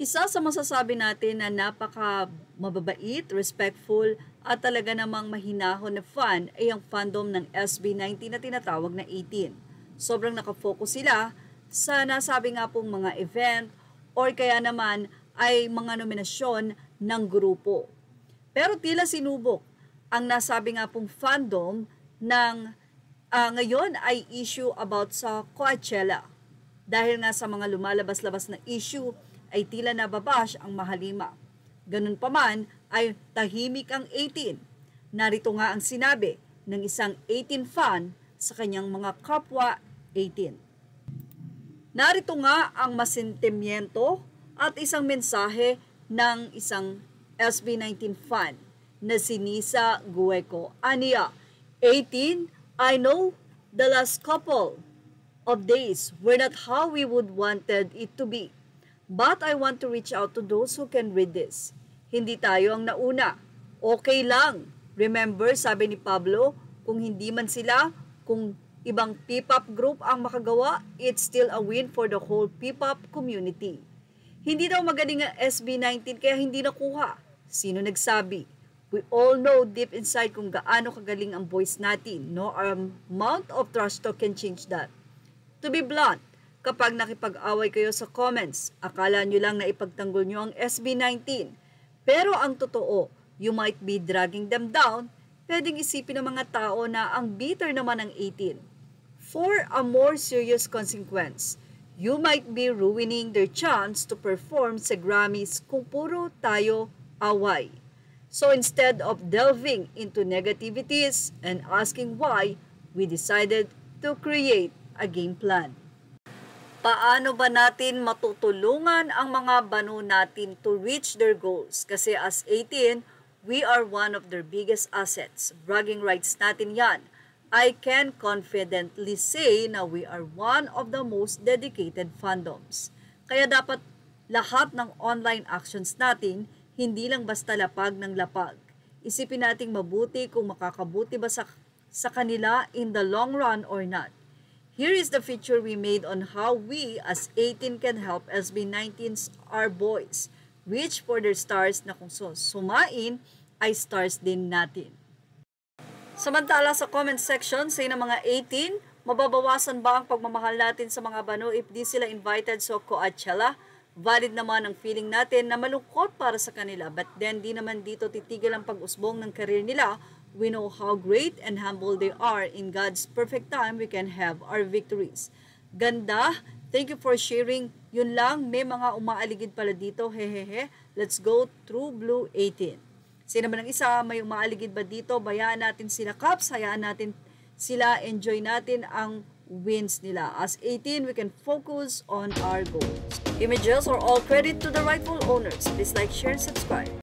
Isa sa masasabi natin na napaka mababait, respectful, at talaga namang mahinahon na fan ay ang fandom ng SB19 na tinatawag na 18. Sobrang nakafocus sila sa nasabi nga pong mga event or kaya naman ay mga nominasyon ng grupo. Pero tila sinubok ang nasabi nga pong fandom ng ngayon ay issue about sa Coachella. Dahil nga sa mga lumalabas-labas na issue ay tila nababash ang Mahalima. Ganun pa man ay tahimik ang 18. Narito nga ang sinabi ng isang 18 fan sa kanyang mga kapwa 18. Narito nga ang masentimiento at isang mensahe ng isang SB19 fan na si Nisa Gueco. Aniya, 18, I know the last couple of days were not how we would wanted it to be. But I want to reach out to those who can read this. Hindi tayo ang nauna. Okay lang. Remember, sabi ni Pablo, kung hindi man sila, kung ibang P-pop group ang makagawa, it's still a win for the whole P-pop community. Hindi daw magaling ang SB19 kaya hindi nakuha. Sino nagsabi? We all know deep inside kung gaano kagaling ang voice natin. No amount of trash talk can change that. To be blunt, kapag nakipag-away kayo sa comments, akala nyo lang na ipagtanggol nyo ang SB19. Pero ang totoo, you might be dragging them down, pwedeng isipin ng mga tao na ang bitter naman ang 18. For a more serious consequence, you might be ruining their chance to perform sa Grammys kung puro tayo away. So instead of delving into negativities and asking why, we decided to create a game plan. Paano ba natin matutulungan ang mga banu natin to reach their goals? Kasi as 18, we are one of their biggest assets. Bragging rights natin yan. I can confidently say na we are one of the most dedicated fandoms. Kaya dapat lahat ng online actions natin, hindi lang basta lapag ng lapag. Isipin nating mabuti kung makakabuti ba sa kanila in the long run or not. Here is the feature we made on how we as 18 can help SB19's our boys reach for their stars na kung sumain ay stars din natin. Samantala sa comment section, say ng mga 18, mababawasan ba ang pagmamahal natin sa mga banu if di sila invited sa Coachella? Valid naman ang feeling natin na malungkot para sa kanila, but then di naman dito titigil ang pag-usbong ng career nila. We know how great and humble they are. In God's perfect time, we can have our victories. Ganda. Thank you for sharing. Yun lang, may mga umaaligid pala dito. Hehehe. Let's go through Blue 18. Sino naman ang isa, may umaaligid ba dito? Bayaan natin sila, Caps. Hayaan natin sila. Enjoy natin ang wins nila. As 18, we can focus on our goals. Images are all credit to the rightful owners. Please like, share, and subscribe.